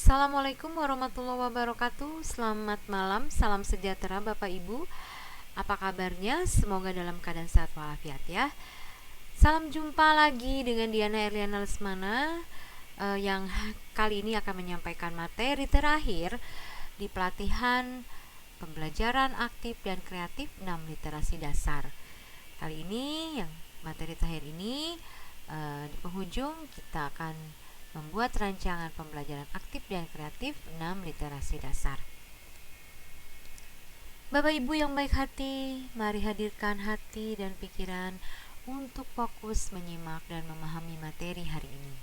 Assalamualaikum warahmatullahi wabarakatuh. Selamat malam, salam sejahtera Bapak Ibu. Apa kabarnya? Semoga dalam keadaan sehat walafiat ya. Salam jumpa lagi dengan Diana Erliana Lesmana yang kali ini akan menyampaikan materi terakhir di pelatihan pembelajaran aktif dan kreatif 6 literasi dasar. Kali ini yang materi terakhir ini di penghujung kita akan membuat rancangan pembelajaran aktif dan kreatif 6 literasi dasar. Bapak Ibu yang baik hati, mari hadirkan hati dan pikiran untuk fokus menyimak dan memahami materi hari ini.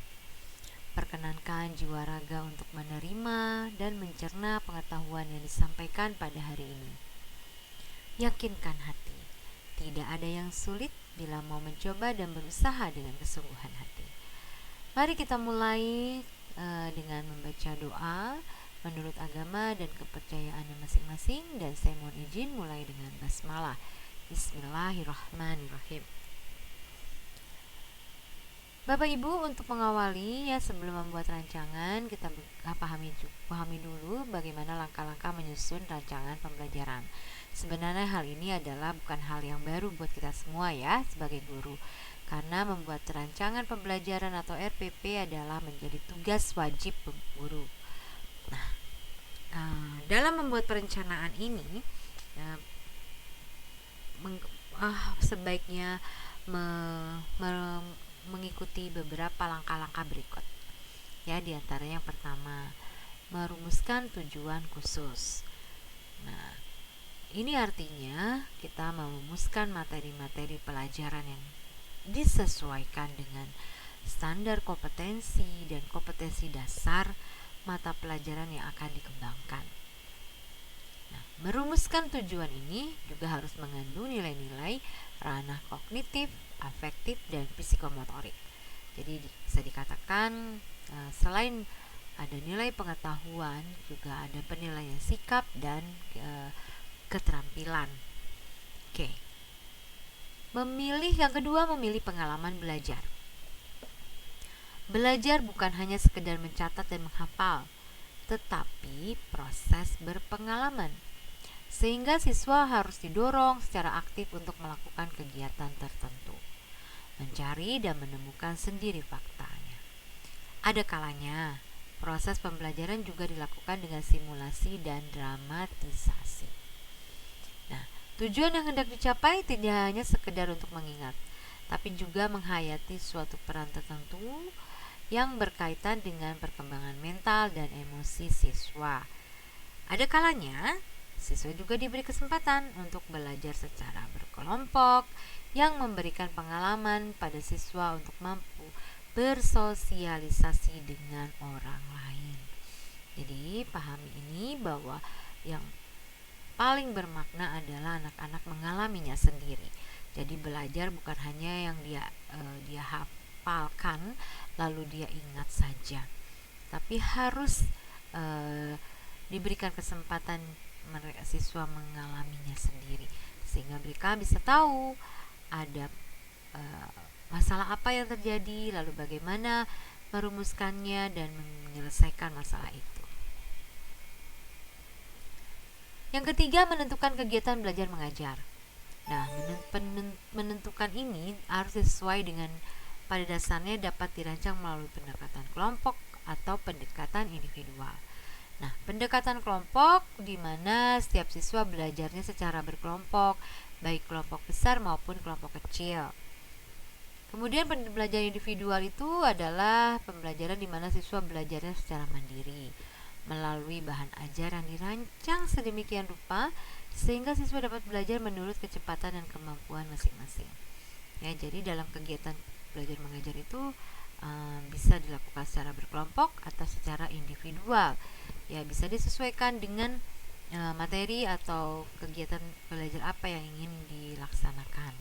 Perkenankan jiwa raga untuk menerima dan mencerna pengetahuan yang disampaikan pada hari ini. Yakinkan hati, tidak ada yang sulit bila mau mencoba dan berusaha dengan kesungguhan hati. Mari kita mulai dengan membaca doa menurut agama dan kepercayaan masing-masing, dan saya mohon izin mulai dengan basmalah. Bismillahirrahmanirrahim. Bapak Ibu, untuk mengawali ya, sebelum membuat rancangan, kita pahami dulu bagaimana langkah-langkah menyusun rancangan pembelajaran. Sebenarnya hal ini adalah bukan hal yang baru buat kita semua ya sebagai guru, karena membuat rancangan pembelajaran atau RPP adalah menjadi tugas wajib guru. Nah, dalam membuat perencanaan ini sebaiknya mengikuti beberapa langkah-langkah berikut. Ya, diantaranya yang pertama, merumuskan tujuan khusus. Nah, ini artinya kita merumuskan materi-materi pelajaran yang disesuaikan dengan standar kompetensi dan kompetensi dasar mata pelajaran yang akan dikembangkan. Nah, merumuskan tujuan ini juga harus mengandung nilai-nilai ranah kognitif, afektif, dan psikomotorik. Jadi bisa dikatakan selain ada nilai pengetahuan, juga ada penilaian sikap dan keterampilan. Oke. Yang kedua, memilih pengalaman belajar. Belajar bukan hanya sekedar mencatat dan menghafal, tetapi proses berpengalaman. Sehingga siswa harus didorong secara aktif untuk melakukan kegiatan tertentu, mencari dan menemukan sendiri faktanya. Ada kalanya proses pembelajaran juga dilakukan dengan simulasi dan dramatisasi. Nah, tujuan yang hendak dicapai tidak hanya sekedar untuk mengingat, tapi juga menghayati suatu peran tertentu yang berkaitan dengan perkembangan mental dan emosi siswa. Ada kalanya siswa juga diberi kesempatan untuk belajar secara berkelompok yang memberikan pengalaman pada siswa untuk mampu bersosialisasi dengan orang lain. Jadi pahami ini bahwa yang paling bermakna adalah anak-anak mengalaminya sendiri. Jadi belajar bukan hanya yang dia hafalkan lalu dia ingat saja, tapi harus diberikan kesempatan siswa mengalaminya sendiri, sehingga mereka bisa tahu ada masalah apa yang terjadi, lalu bagaimana merumuskannya dan menyelesaikan masalah itu. Yang ketiga, menentukan kegiatan belajar mengajar. Nah, menentukan ini harus sesuai dengan pada dasarnya dapat dirancang melalui pendekatan kelompok atau pendekatan individual. Nah, pendekatan kelompok di mana setiap siswa belajarnya secara berkelompok, baik kelompok besar maupun kelompok kecil. Kemudian pembelajaran individual itu adalah pembelajaran di mana siswa belajarnya secara mandiri melalui bahan ajar yang dirancang sedemikian rupa sehingga siswa dapat belajar menurut kecepatan dan kemampuan masing-masing. Ya, jadi dalam kegiatan belajar mengajar itu bisa dilakukan secara berkelompok atau secara individual. Ya, bisa disesuaikan dengan materi atau kegiatan belajar apa yang ingin dilaksanakan.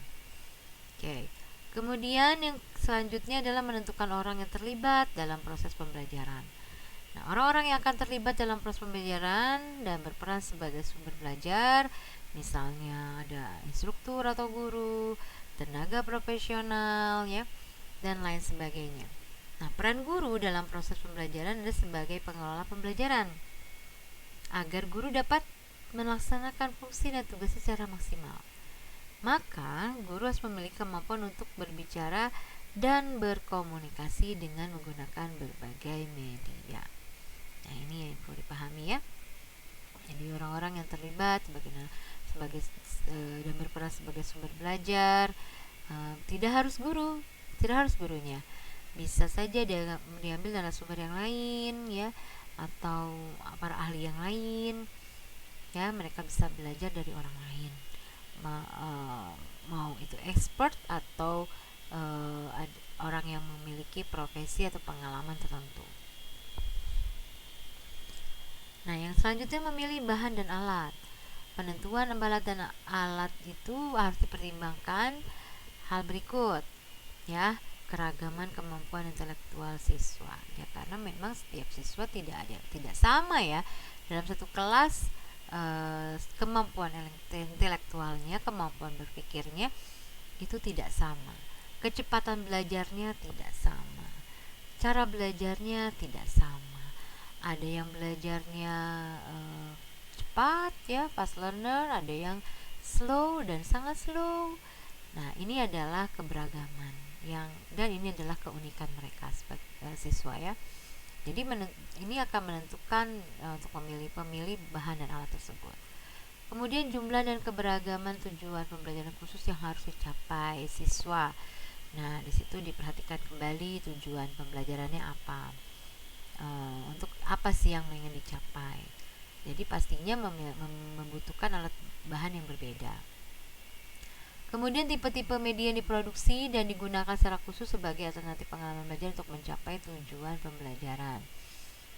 Oke. Kemudian yang selanjutnya adalah menentukan orang yang terlibat dalam proses pembelajaran. Nah, orang-orang yang akan terlibat dalam proses pembelajaran dan berperan sebagai sumber belajar, misalnya ada instruktur atau guru, tenaga profesional ya, dan lain sebagainya. Nah, peran guru dalam proses pembelajaran adalah sebagai pengelola pembelajaran agar guru dapat melaksanakan fungsi dan tugas secara maksimal. Maka, guru harus memiliki kemampuan untuk berbicara dan berkomunikasi dengan menggunakan berbagai media. Nah, ini yang perlu dipahami ya. Jadi orang-orang yang terlibat sebagai dan berperan sebagai sumber belajar tidak harus guru, tidak harus gurunya. Bisa saja dia diambil narasumber yang lain ya, atau para ahli yang lain ya. Mereka bisa belajar dari orang lain, mau itu expert atau orang yang memiliki profesi atau pengalaman tertentu. Nah, yang selanjutnya memilih bahan dan alat. Penentuan alat dan alat itu harus dipertimbangkan hal berikut ya: keragaman kemampuan intelektual siswa ya, karena memang setiap siswa tidak sama ya. Dalam satu kelas kemampuan intelektualnya, kemampuan berpikirnya itu tidak sama, kecepatan belajarnya tidak sama, cara belajarnya tidak sama. Ada yang belajarnya cepat ya, fast learner, ada yang slow dan sangat slow. Nah, ini adalah keberagaman dan ini adalah keunikan mereka sebagai siswa ya. Jadi ini akan menentukan untuk memilih bahan dan alat tersebut. Kemudian jumlah dan keberagaman tujuan pembelajaran khusus yang harus dicapai siswa. Nah, di situ diperhatikan kembali tujuan pembelajarannya apa. Untuk apa sih yang ingin dicapai. Jadi pastinya membutuhkan alat bahan yang berbeda. Kemudian tipe-tipe media yang diproduksi dan digunakan secara khusus sebagai alternatif pengalaman belajar untuk mencapai tujuan pembelajaran.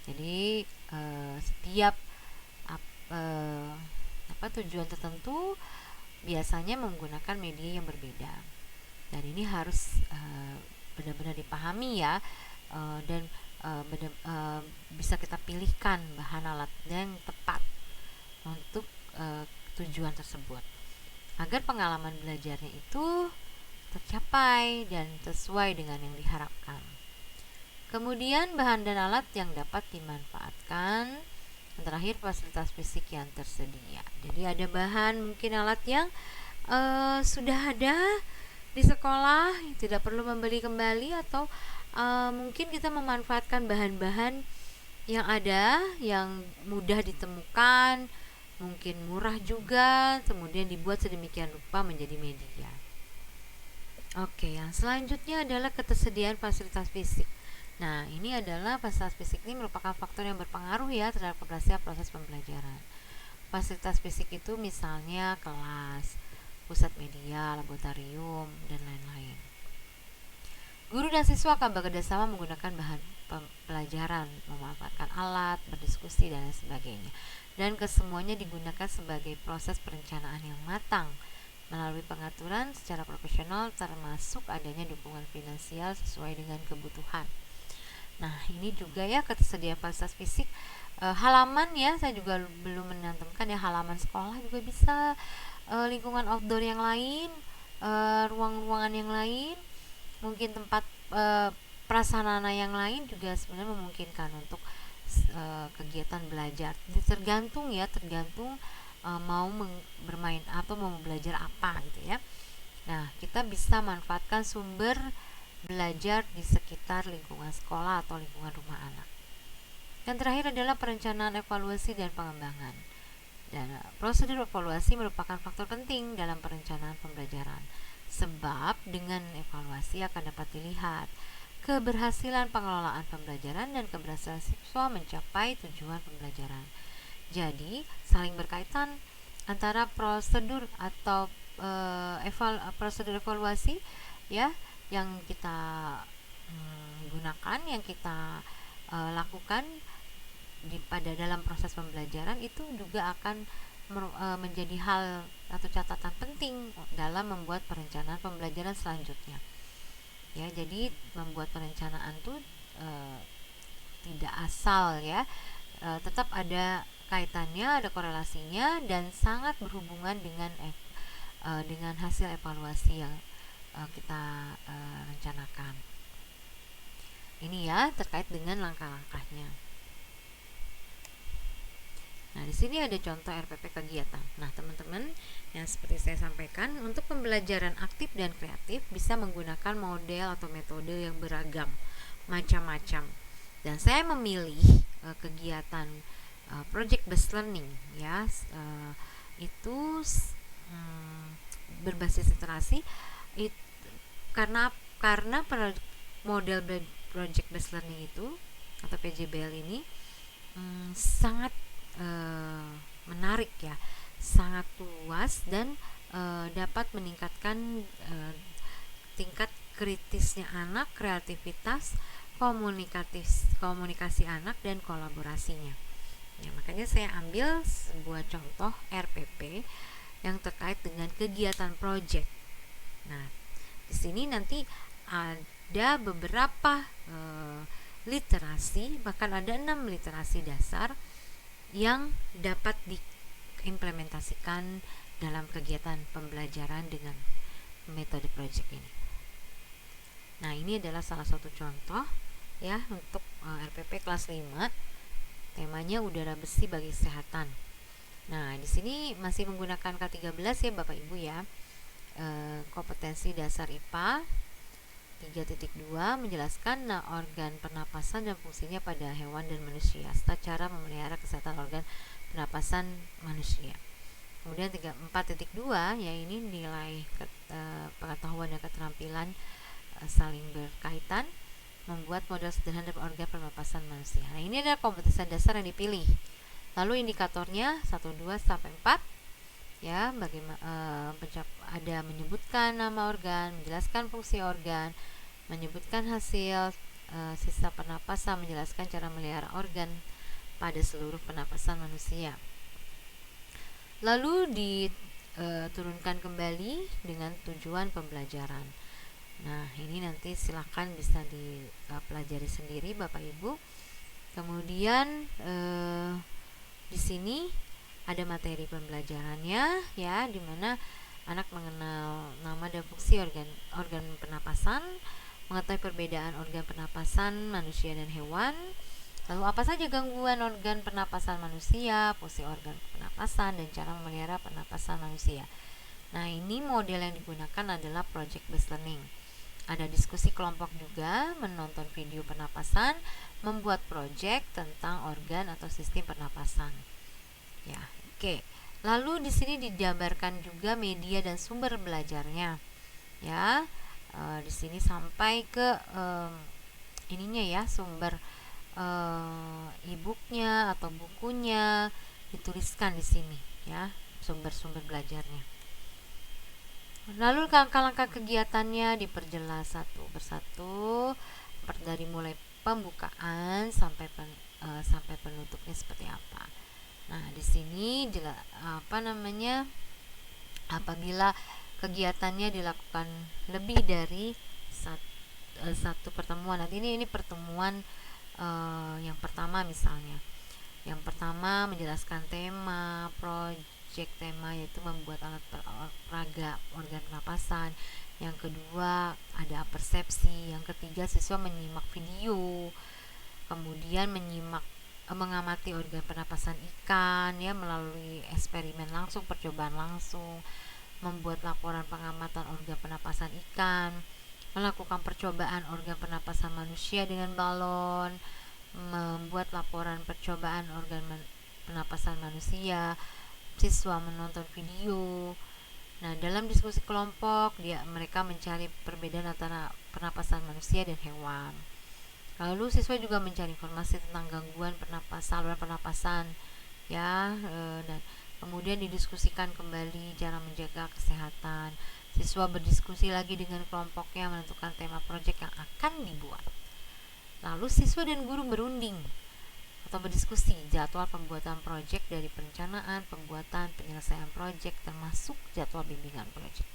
Jadi setiap tujuan tertentu biasanya menggunakan media yang berbeda. Dan ini harus benar-benar dipahami ya, dan bisa kita pilihkan bahan alat yang tepat untuk tujuan tersebut, agar pengalaman belajarnya itu tercapai dan sesuai dengan yang diharapkan. Kemudian bahan dan alat yang dapat dimanfaatkan. Dan terakhir, fasilitas fisik yang tersedia. Jadi ada bahan, mungkin alat yang sudah ada di sekolah, tidak perlu membeli kembali, atau mungkin kita memanfaatkan bahan-bahan yang ada, yang mudah ditemukan, mungkin murah juga, kemudian dibuat sedemikian rupa menjadi media. Oke, yang selanjutnya adalah ketersediaan fasilitas fisik. Nah, ini adalah fasilitas fisik ini merupakan faktor yang berpengaruh ya terhadap keberhasilan proses pembelajaran. Fasilitas fisik itu misalnya kelas, pusat media, laboratorium, dan lain-lain. Guru dan siswa akan bekerjasama menggunakan bahan pelajaran, memanfaatkan alat, berdiskusi, dan lain sebagainya. Dan kesemuanya digunakan sebagai proses perencanaan yang matang melalui pengaturan secara profesional, termasuk adanya dukungan finansial sesuai dengan kebutuhan. Nah, ini juga ya ketersediaan fasilitas fisik. Halaman ya, saya juga belum menantumkan ya, halaman sekolah juga bisa, lingkungan outdoor yang lain, ruang-ruangan yang lain, mungkin tempat prasarana yang lain juga sebenarnya memungkinkan untuk kegiatan belajar. Tergantung mau bermain atau mau belajar apa gitu ya. Nah, kita bisa manfaatkan sumber belajar di sekitar lingkungan sekolah atau lingkungan rumah anak. Yang terakhir adalah perencanaan, evaluasi, dan pengembangan. Dan prosedur evaluasi merupakan faktor penting dalam perencanaan pembelajaran, sebab dengan evaluasi akan dapat dilihat keberhasilan pengelolaan pembelajaran dan keberhasilan siswa mencapai tujuan pembelajaran. Jadi, saling berkaitan antara prosedur atau prosedur evaluasi ya yang kita gunakan, yang kita lakukan pada dalam proses pembelajaran, itu juga akan menjadi hal atau catatan penting dalam membuat perencanaan pembelajaran selanjutnya. Ya, jadi membuat perencanaan itu tidak asal ya, tetap ada kaitannya, ada korelasinya, dan sangat berhubungan dengan hasil evaluasi yang kita rencanakan. Ini ya terkait dengan langkah-langkahnya. Nah, di sini ada contoh RPP kegiatan. Nah, teman-teman, yang seperti saya sampaikan, untuk pembelajaran aktif dan kreatif bisa menggunakan model atau metode yang beragam, macam-macam. Dan saya memilih kegiatan project based learning, ya, itu berbasis literasi, karena model project based learning itu atau PJBL ini sangat menarik ya, sangat luas dan dapat meningkatkan tingkat kritisnya anak, kreativitas, komunikasi anak dan kolaborasinya. Ya, makanya saya ambil sebuah contoh RPP yang terkait dengan kegiatan project. Nah, di sini nanti ada beberapa literasi, bahkan ada 6 literasi dasar yang dapat diimplementasikan dalam kegiatan pembelajaran dengan metode project ini. Nah, ini adalah salah satu contoh ya untuk RPP kelas 5. Temanya udara bersih bagi kesehatan. Nah, di sini masih menggunakan K13 ya Bapak Ibu ya. Kompetensi dasar IPA 3.2 menjelaskan organ pernapasan dan fungsinya pada hewan dan manusia serta cara memelihara kesehatan organ pernapasan manusia. Kemudian 4.2 ya, ini nilai pengetahuan dan keterampilan saling berkaitan, membuat model sederhana dari organ pernapasan manusia. Nah, ini adalah kompetensi dasar yang dipilih. Lalu indikatornya 1, 2 sampai 4 ya, bagaimana ada menyebutkan nama organ, menjelaskan fungsi organ, menyebutkan hasil sisa pernapasan, menjelaskan cara melihara organ pada seluruh pernapasan manusia. Lalu diturunkan kembali dengan tujuan pembelajaran. Nah, ini nanti silahkan bisa dipelajari sendiri Bapak Ibu. Kemudian di sini ada materi pembelajarannya ya, di mana anak mengenal nama dan fungsi organ pernapasan, mengetahui perbedaan organ pernapasan manusia dan hewan. Lalu apa saja gangguan organ pernapasan manusia, fungsi organ pernapasan, dan cara memelihara pernapasan manusia. Nah, ini model yang digunakan adalah project based learning. Ada diskusi kelompok juga, menonton video pernapasan, membuat project tentang organ atau sistem pernapasan. Ya, oke. Lalu di sini dijabarkan juga media dan sumber belajarnya. Ya, di sini sampai ke ininya ya, sumber e-booknya atau bukunya dituliskan di sini ya, sumber-sumber belajarnya. Lalu langkah-langkah kegiatannya diperjelas satu persatu, dari mulai pembukaan sampai penutupnya seperti apa. Nah, di sini apabila kegiatannya dilakukan lebih dari satu pertemuan. Nanti ini pertemuan yang pertama misalnya. Yang pertama menjelaskan tema tema, yaitu membuat alat peraga organ pernapasan. Yang kedua ada persepsi. Yang ketiga siswa menyimak video, kemudian mengamati organ pernapasan ikan ya melalui eksperimen langsung, percobaan langsung, membuat laporan pengamatan organ pernapasan ikan, melakukan percobaan organ pernapasan manusia dengan balon, membuat laporan percobaan organ pernapasan manusia, siswa menonton video. Nah, dalam diskusi kelompok mereka mencari perbedaan antara pernapasan manusia dan hewan. Lalu siswa juga mencari informasi tentang gangguan saluran pernapasan ya, dan kemudian didiskusikan kembali cara menjaga kesehatan. Siswa berdiskusi lagi dengan kelompoknya menentukan tema proyek yang akan dibuat. Lalu siswa dan guru berunding atau berdiskusi jadwal pembuatan proyek, dari perencanaan, pembuatan, penyelesaian proyek, termasuk jadwal bimbingan proyek.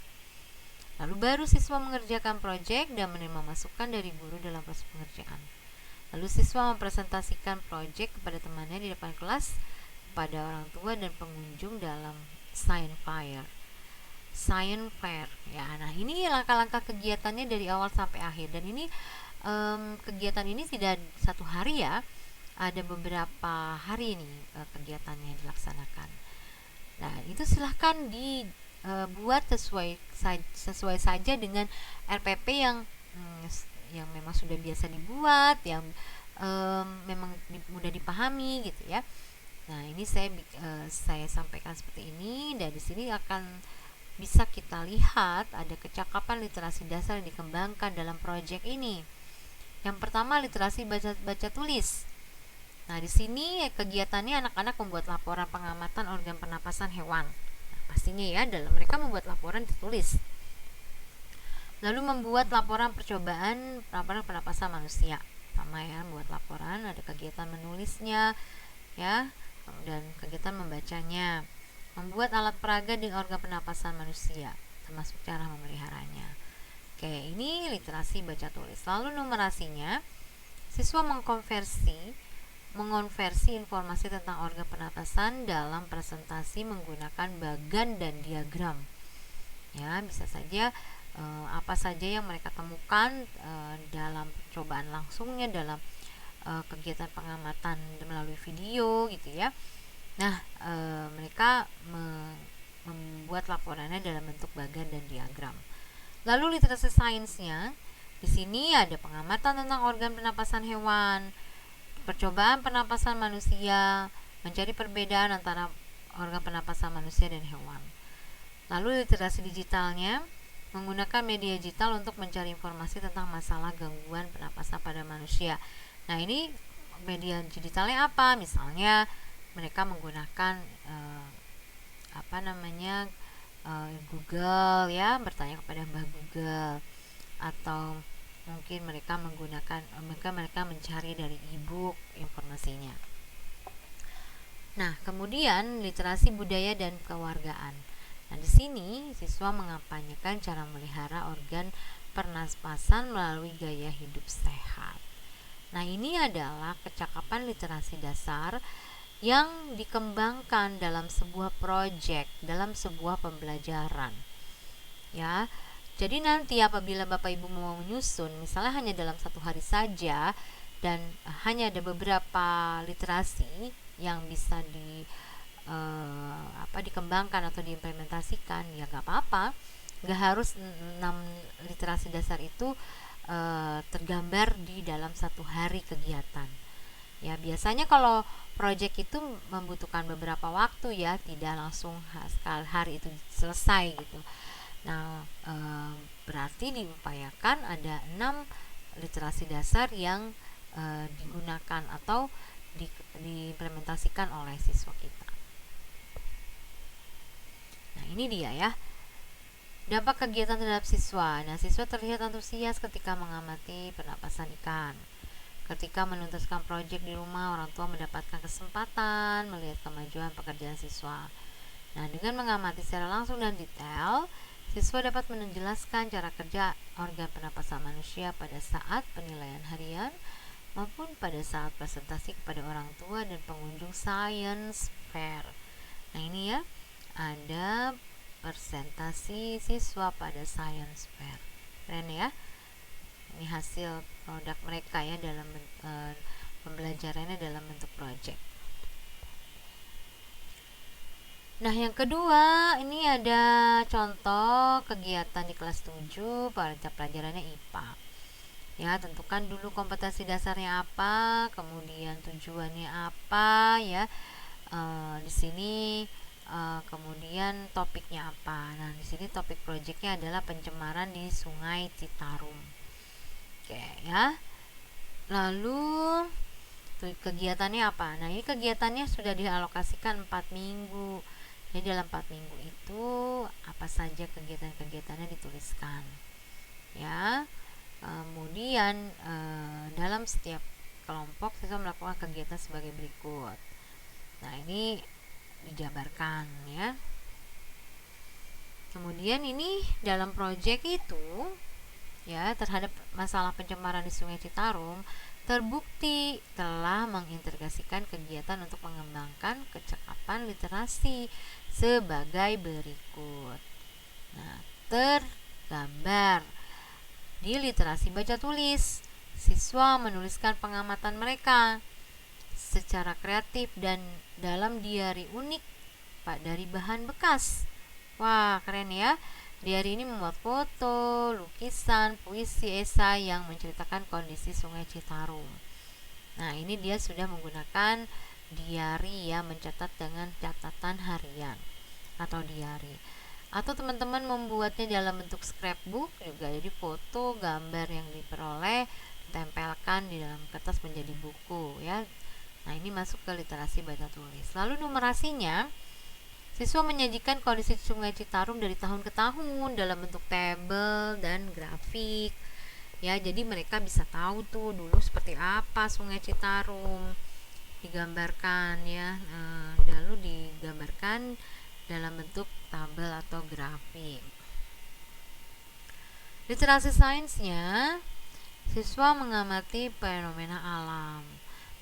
Lalu baru siswa mengerjakan proyek dan menerima masukan dari guru dalam proses pengerjaan. Lalu siswa mempresentasikan proyek kepada temannya di depan kelas, kepada orang tua dan pengunjung dalam science fair ya. Nah, ini langkah-langkah kegiatannya dari awal sampai akhir, dan ini kegiatan ini tidak satu hari ya, ada beberapa hari nih kegiatannya dilaksanakan. Nah, itu silahkan dibuat sesuai saja dengan RPP yang memang sudah biasa dibuat, yang memang mudah dipahami gitu ya. Nah, ini saya sampaikan seperti ini, dan di sini akan bisa kita lihat ada kecakapan literasi dasar yang dikembangkan dalam proyek ini. Yang pertama, literasi baca tulis. Nah, di sini kegiatannya anak-anak membuat laporan pengamatan organ pernapasan hewan. Nah, pastinya ya, dalam mereka membuat laporan ditulis. Lalu membuat laporan laporan pernapasan manusia. Sama ya, membuat laporan, ada kegiatan menulisnya ya, dan kegiatan membacanya. Membuat alat peraga di organ pernapasan manusia, termasuk cara memeliharanya. Oke, ini literasi baca tulis. Lalu numerasinya, siswa mengonversi informasi tentang organ pernapasan dalam presentasi menggunakan bagan dan diagram. Ya, bisa saja apa saja yang mereka temukan dalam percobaan langsungnya, dalam kegiatan pengamatan melalui video gitu ya. Nah, mereka membuat laporannya dalam bentuk bagan dan diagram. Lalu literasi sainsnya, di sini ada pengamatan tentang organ pernapasan hewan, percobaan pernapasan manusia, mencari perbedaan antara organ pernapasan manusia dan hewan. Lalu literasi digitalnya, menggunakan media digital untuk mencari informasi tentang masalah gangguan pernapasan pada manusia. Nah, ini media digitalnya apa? Misalnya mereka menggunakan Google ya, bertanya kepada Mbah Google, atau mungkin mereka mencari dari e-book informasinya. Nah, kemudian literasi budaya dan kewargaan. Nah, di sini siswa mengampanyekan cara melihara organ pernapasan melalui gaya hidup sehat. Nah, ini adalah kecakapan literasi dasar yang dikembangkan dalam sebuah proyek, dalam sebuah pembelajaran. Ya, jadi nanti apabila Bapak Ibu mau menyusun, misalnya hanya dalam satu hari saja, dan hanya ada beberapa literasi yang bisa dikembangkan atau diimplementasikan, ya gak apa-apa, gak harus 6 literasi dasar itu tergambar di dalam satu hari kegiatan. Ya, biasanya kalau proyek itu membutuhkan beberapa waktu ya, tidak langsung hari itu selesai gitu. Nah, berarti diupayakan ada 6 literasi dasar yang digunakan atau diimplementasikan oleh siswa kita. Nah, ini dia ya, dampak kegiatan terhadap siswa. Nah, siswa terlihat antusias ketika mengamati pernapasan ikan. Ketika menuntaskan proyek di rumah, orang tua mendapatkan kesempatan melihat kemajuan pekerjaan siswa. Nah, dengan mengamati secara langsung dan detail, siswa dapat menjelaskan cara kerja organ pernapasan manusia pada saat penilaian harian maupun pada saat presentasi kepada orang tua dan pengunjung science fair. Nah, ini ya, ada presentasi siswa pada science fair. Keren ya. Ini hasil produk mereka ya, dalam pembelajarannya dalam bentuk project. Nah, yang kedua, ini ada contoh kegiatan di kelas 7 pada pelajarannya IPA. Ya, tentukan dulu kompetensi dasarnya apa, kemudian tujuannya apa ya. Di sini kemudian topiknya apa. Nah, di sini topik proyeknya adalah pencemaran di Sungai Citarum. Oke ya. Lalu kegiatannya apa? Nah, ini kegiatannya sudah dialokasikan 4 minggu. Jadi dalam 4 minggu itu apa saja kegiatan-kegiatannya dituliskan. Ya. Kemudian dalam setiap kelompok siswa melakukan kegiatan sebagai berikut. Nah, ini dijabarkan ya. Kemudian ini dalam proyek itu ya, terhadap masalah pencemaran di Sungai Citarum, terbukti telah mengintegrasikan kegiatan untuk mengembangkan kecakapan literasi sebagai berikut. Nah, tergambar di literasi baca tulis. Siswa menuliskan pengamatan mereka secara kreatif dan dalam diari unik Pak dari bahan bekas. Wah, keren ya. Diari ini membuat foto, lukisan, puisi, esai yang menceritakan kondisi Sungai Citarum. Nah, ini dia sudah menggunakan diari ya, mencatat dengan catatan harian atau diari. Atau teman-teman membuatnya dalam bentuk scrapbook juga, jadi foto, gambar yang diperoleh ditempelkan di dalam kertas menjadi buku ya. Nah, ini masuk ke literasi baca tulis. Lalu numerasinya, siswa menyajikan kondisi Sungai Citarum dari tahun ke tahun dalam bentuk tabel dan grafik. Ya, jadi mereka bisa tahu tuh dulu seperti apa Sungai Citarum digambarkan ya. Lalu digambarkan dalam bentuk tabel atau grafik. Literasi sainsnya, siswa mengamati fenomena alam,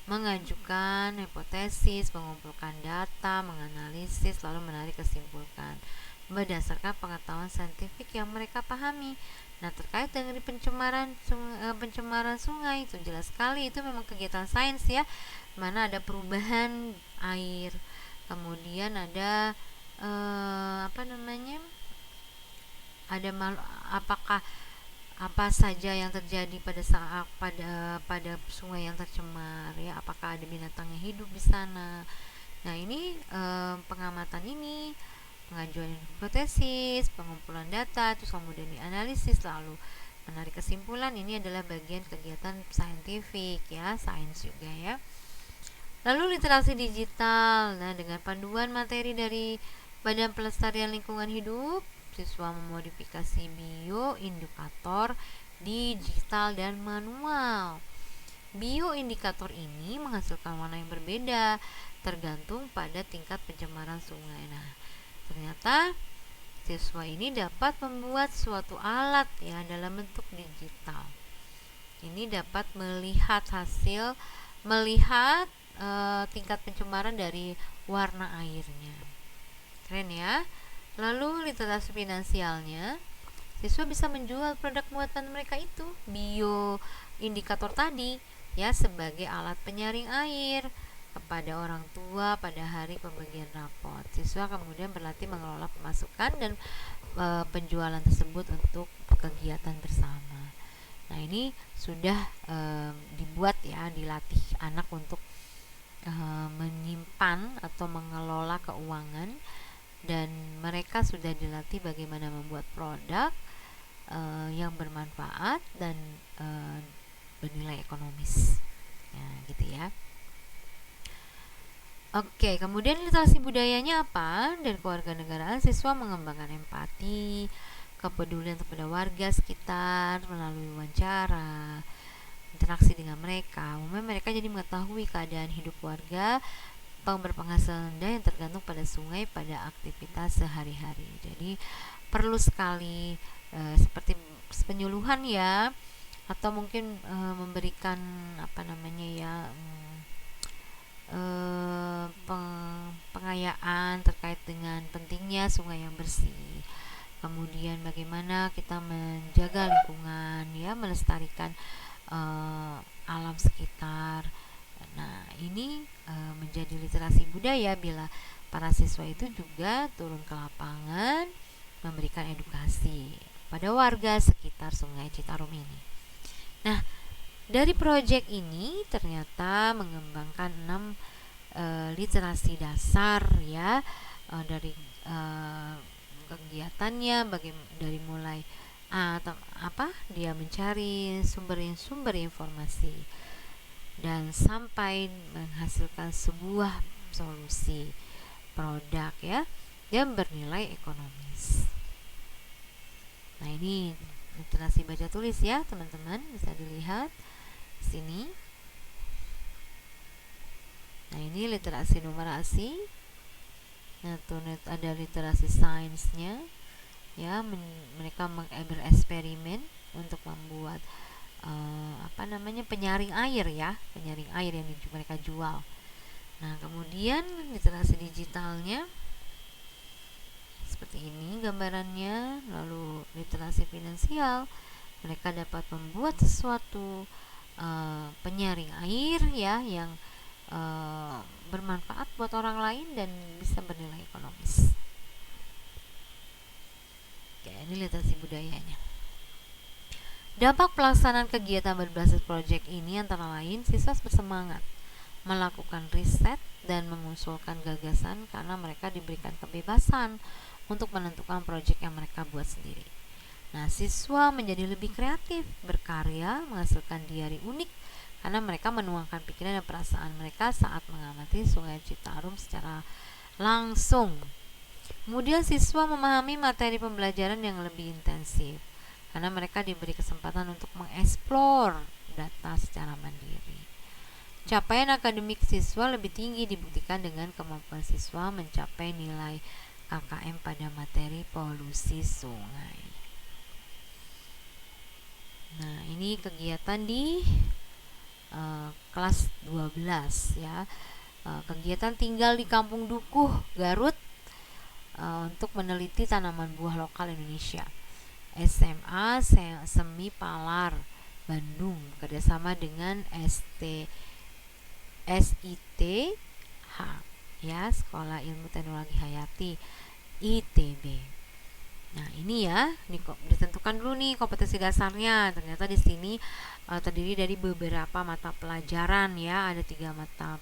mengajukan hipotesis, mengumpulkan data, menganalisis, lalu menarik kesimpulan berdasarkan pengetahuan saintifik yang mereka pahami. Nah, terkait dengan pencemaran sungai itu jelas sekali itu memang kegiatan sains ya, mana ada perubahan air, kemudian ada apakah apa saja yang terjadi pada saat sungai yang tercemar ya, apakah ada binatang yang hidup di sana. Nah, ini pengamatan ini, pengajuan hipotesis, pengumpulan data, terus kemudian dianalisis lalu menarik kesimpulan, ini adalah bagian kegiatan saintifik ya, sains juga ya. Lalu literasi digital. Nah, dengan panduan materi dari Badan Pelestarian Lingkungan Hidup, siswa memodifikasi bioindikator digital dan manual. Bioindikator ini menghasilkan warna yang berbeda tergantung pada tingkat pencemaran sungai. Nah, ternyata siswa ini dapat membuat suatu alat ya dalam bentuk digital. Ini dapat melihat tingkat pencemaran dari warna airnya. Keren ya. Lalu literasi finansialnya, siswa bisa menjual produk buatan mereka itu, bioindikator tadi ya, sebagai alat penyaring air kepada orang tua pada hari pembagian rapot. Siswa kemudian berlatih mengelola pemasukan dan penjualan tersebut untuk kegiatan bersama. Nah, ini sudah dibuat ya, dilatih anak untuk menyimpan atau mengelola keuangan, dan mereka sudah dilatih bagaimana membuat produk yang bermanfaat dan bernilai ekonomis ya, gitu ya. Oke, kemudian literasi budayanya apa? Dan kewarganegaraan, siswa mengembangkan empati, kepedulian kepada warga sekitar melalui wawancara, interaksi dengan mereka. Umumnya mereka jadi mengetahui keadaan hidup warga berpenghasilan rendah yang tergantung pada sungai pada aktivitas sehari-hari. Jadi perlu sekali seperti penyuluhan ya, atau mungkin memberikan pengayaan terkait dengan pentingnya sungai yang bersih. Kemudian bagaimana kita menjaga lingkungan ya, melestarikan alam sekitar. Nah, ini menjadi literasi budaya bila para siswa itu juga turun ke lapangan memberikan edukasi pada warga sekitar Sungai Citarum ini. Nah, dari proyek ini ternyata mengembangkan 6 literasi dasar ya, dari kegiatannya dari mulai dia mencari sumber informasi dan sampai menghasilkan sebuah solusi produk ya yang bernilai ekonomis. Nah, ini literasi baca tulis ya teman-teman, bisa dilihat di sini. Nah, ini literasi numerasi. Nah, tuh ada literasi sainsnya ya, mereka bereksperimen untuk membuat penyaring air ya, penyaring air yang mereka jual. Nah, kemudian literasi digitalnya seperti ini gambarannya. Lalu literasi finansial, mereka dapat membuat sesuatu penyaring air ya yang bermanfaat buat orang lain dan bisa bernilai ekonomis. Oke, ini literasi budayanya. Dampak pelaksanaan kegiatan berbasis proyek ini antara lain siswa bersemangat melakukan riset dan mengusulkan gagasan karena mereka diberikan kebebasan untuk menentukan proyek yang mereka buat sendiri. Nah, siswa menjadi lebih kreatif, berkarya, menghasilkan diari unik karena mereka menuangkan pikiran dan perasaan mereka saat mengamati Sungai Citarum secara langsung. Kemudian siswa memahami materi pembelajaran yang lebih intensif karena mereka diberi kesempatan untuk mengeksplor data secara mandiri. Capaian akademik siswa lebih tinggi dibuktikan dengan kemampuan siswa mencapai nilai KKM pada materi polusi sungai. Nah, ini kegiatan di kelas 12 ya. Kegiatan tinggal di Kampung Dukuh, Garut untuk meneliti tanaman buah lokal Indonesia. SMA Semi Palar Bandung kerjasama dengan SITH ya, Sekolah Ilmu Teknologi Hayati ITB. Nah, ini ya, ditentukan dulu nih kompetensi dasarnya. Ternyata di sini terdiri dari beberapa mata pelajaran ya, ada 4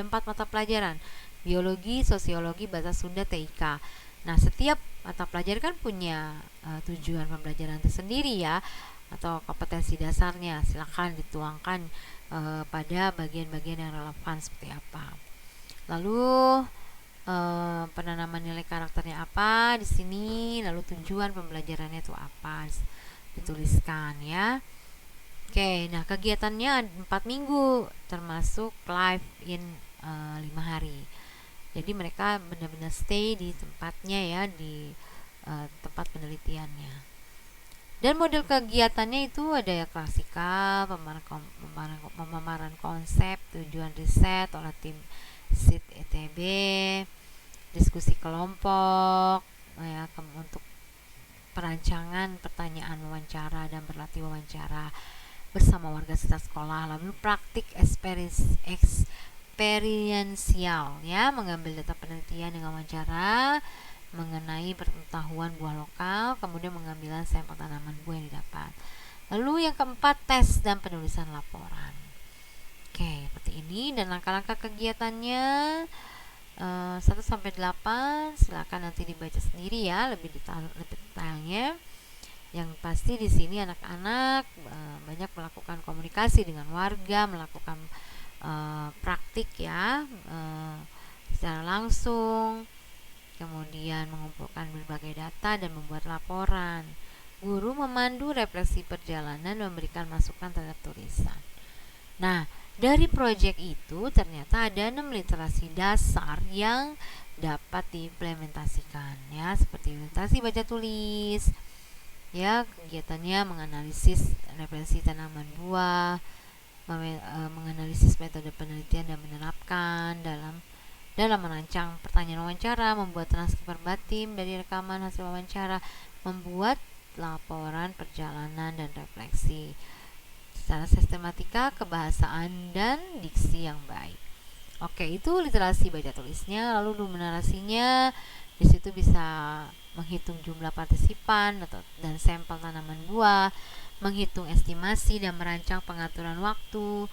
mata pelajaran. Biologi, sosiologi, bahasa Sunda, TIK. Nah, setiap mata pelajaran kan punya tujuan pembelajaran tersendiri ya, atau kompetensi dasarnya. Silakan dituangkan pada bagian-bagian yang relevan seperti apa. Lalu penanaman nilai karakternya apa di sini, lalu tujuan pembelajarannya itu apa, dituliskan ya. Oke, nah kegiatannya 4 minggu termasuk live in 5 hari. Jadi mereka benar-benar stay di tempatnya ya, di tempat penelitiannya. Dan model kegiatannya itu ada ya klasikal, pemaparan konsep, tujuan riset oleh tim SIT ITB, diskusi kelompok ya, untuk perancangan pertanyaan wawancara dan berlatih wawancara bersama warga sekitar sekolah. Lalu praktik eksperiensial ya, mengambil data penelitian dengan wawancara mengenai pengetahuan buah lokal, kemudian mengambil sampel tanaman buah yang didapat. Lalu yang keempat, tes dan penulisan laporan. Oke, seperti ini. Dan langkah-langkah kegiatannya 1-8, silakan nanti dibaca sendiri ya, lebih detailnya. Yang pasti di sini anak-anak banyak melakukan komunikasi dengan warga, melakukan praktik ya, secara langsung, kemudian mengumpulkan berbagai data dan membuat laporan. Guru memandu refleksi perjalanan dan memberikan masukan terhadap tulisan. Nah, dari proyek itu ternyata ada 6 literasi dasar yang dapat diimplementasikan ya, seperti literasi baca tulis ya, kegiatannya menganalisis referensi tanaman buah, menganalisis metode penelitian dan menerapkan dalam merancang pertanyaan wawancara, membuat transkrip verbatim dari rekaman hasil wawancara, membuat laporan perjalanan dan refleksi secara sistematika, kebahasaan dan diksi yang baik. Oke, itu literasi baca tulisnya. Lalu numerasinya di situ bisa menghitung jumlah partisipan dan sampel tanaman buah, menghitung estimasi dan merancang pengaturan waktu,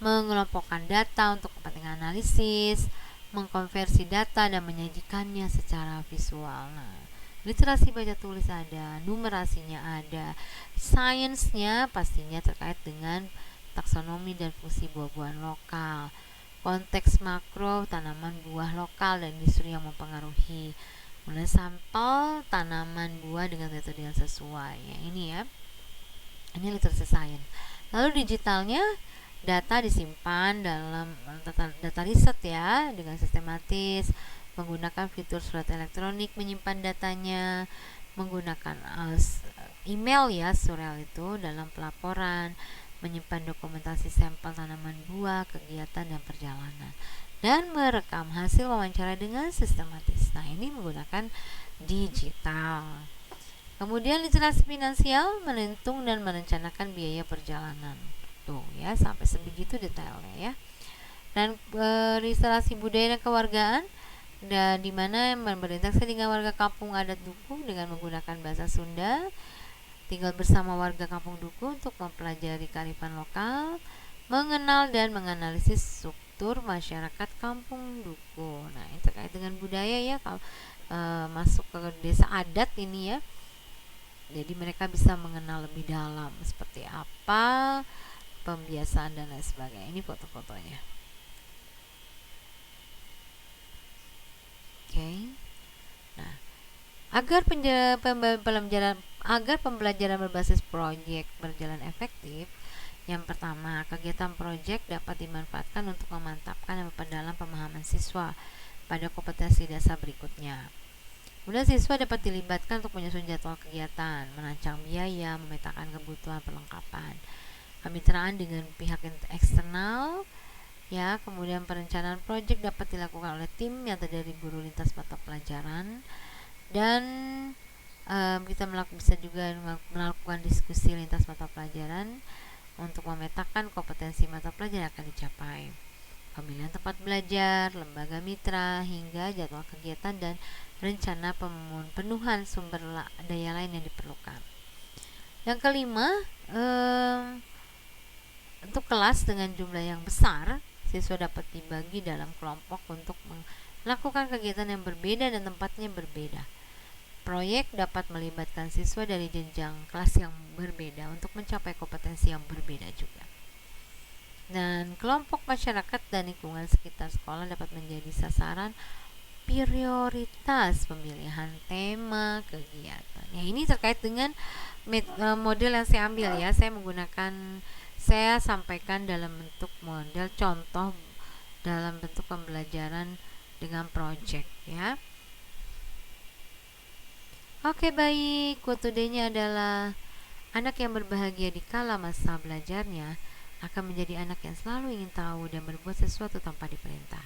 mengelompokkan data untuk kepentingan analisis, mengkonversi data dan menyajikannya secara visual. Nah, literasi baca tulis ada, numerasinya ada, sainsnya pastinya terkait dengan taksonomi dan fungsi buah-buahan lokal, konteks makro tanaman buah lokal dan industri yang mempengaruhi, mulai sampel tanaman buah dengan metode yang sesuai ya, ini ya, ini literasi sains. Lalu digitalnya, data disimpan dalam data riset ya, dengan sistematis, menggunakan fitur surat elektronik menyimpan datanya, menggunakan email ya, surel itu dalam pelaporan, menyimpan dokumentasi sampel tanaman buah, kegiatan dan perjalanan, dan merekam hasil wawancara dengan sistematis. Nah, ini menggunakan digital. Kemudian literasi finansial, menghitung dan merencanakan biaya perjalanan. Tuh ya, sampai sebegitu detailnya ya. Dan restorasi budaya dan kewargaan, dan di mana berinteraksi dengan warga kampung adat Duku dengan menggunakan bahasa Sunda, tinggal bersama warga kampung Duku untuk mempelajari kearifan lokal, mengenal dan menganalisis struktur masyarakat kampung Duku. Nah, ini terkait dengan budaya ya, kalau masuk ke desa adat ini ya. Jadi mereka bisa mengenal lebih dalam seperti apa pembiasaan dan lain sebagainya. Ini foto-fotonya. Oke. Nah, agar pembelajaran berbasis proyek berjalan efektif, yang pertama, kegiatan proyek dapat dimanfaatkan untuk memantapkan dan memperdalam pemahaman siswa pada kompetensi dasar berikutnya. Kemudian siswa dapat dilibatkan untuk menyusun jadwal kegiatan, merancang biaya, memetakan kebutuhan perlengkapan, kemitraan dengan pihak eksternal, ya. Kemudian perencanaan proyek dapat dilakukan oleh tim yang terdiri dari guru lintas mata pelajaran, dan kita bisa juga melakukan diskusi lintas mata pelajaran untuk memetakan kompetensi mata pelajaran yang akan dicapai, pemilihan tempat belajar, lembaga mitra, hingga jadwal kegiatan dan rencana pemenuhan sumber daya lain yang diperlukan. Yang kelima, untuk kelas dengan jumlah yang besar, siswa dapat dibagi dalam kelompok untuk melakukan kegiatan yang berbeda dan tempatnya berbeda. Proyek dapat melibatkan siswa dari jenjang kelas yang berbeda untuk mencapai kompetensi yang berbeda juga. Dan kelompok masyarakat dan lingkungan sekitar sekolah dapat menjadi sasaran prioritas pemilihan tema kegiatan. Ya, ini terkait dengan model yang saya ambil ya. Saya sampaikan dalam bentuk model contoh dalam bentuk pembelajaran dengan project ya. Oke, baik. Quote today-nya adalah anak yang berbahagia di kala masa belajarnya akan menjadi anak yang selalu ingin tahu dan berbuat sesuatu tanpa diperintah.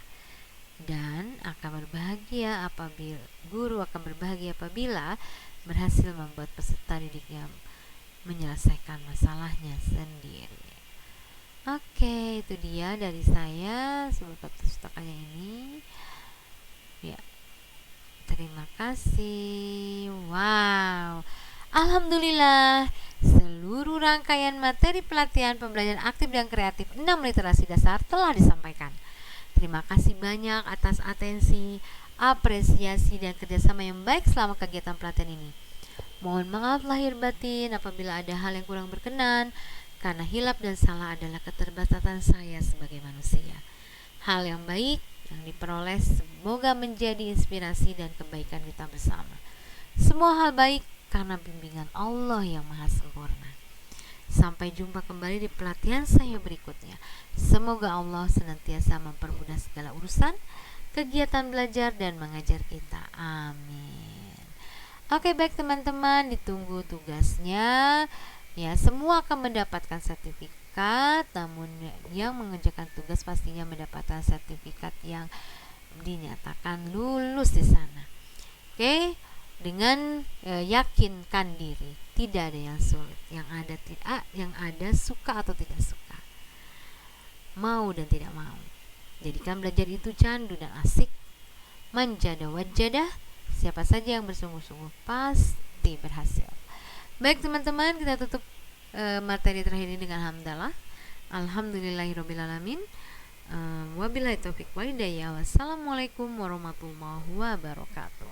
Dan guru akan berbahagia apabila berhasil membuat peserta didiknya menyelesaikan masalahnya sendiri. Oke, itu dia dari saya sebelum pustakannya ini. Ya, terima kasih. Wow, alhamdulillah, seluruh rangkaian materi pelatihan pembelajaran aktif dan kreatif 6 literasi dasar telah disampaikan. Terima kasih banyak atas atensi, apresiasi, dan kerjasama yang baik selama kegiatan pelatihan ini. Mohon maaf lahir batin apabila ada hal yang kurang berkenan, karena hilaf dan salah adalah keterbatasan saya sebagai manusia. Hal yang baik yang diperoleh semoga menjadi inspirasi dan kebaikan kita bersama. Semua hal baik karena bimbingan Allah yang maha sempurna. Sampai jumpa kembali di pelatihan saya berikutnya. Semoga Allah senantiasa mempermudah segala urusan, kegiatan belajar dan mengajar kita. Amin. Oke, baik teman-teman, ditunggu tugasnya. Ya, semua akan mendapatkan sertifikat, namun yang mengerjakan tugas pastinya mendapatkan sertifikat yang dinyatakan lulus di sana. Oke, dengan yakinkan diri, tidak ada yang sulit, yang ada suka atau tidak suka, mau dan tidak mau. Jadikan belajar itu candu dan asik, manjada wajadah. Siapa saja yang bersungguh-sungguh pasti berhasil. Baik teman-teman, kita tutup materi terakhir ini dengan hamdalah. Alhamdulillahirobbilalamin. Wabillahi taufiq walhidayah. Wassalamualaikum warahmatullahi wabarakatuh.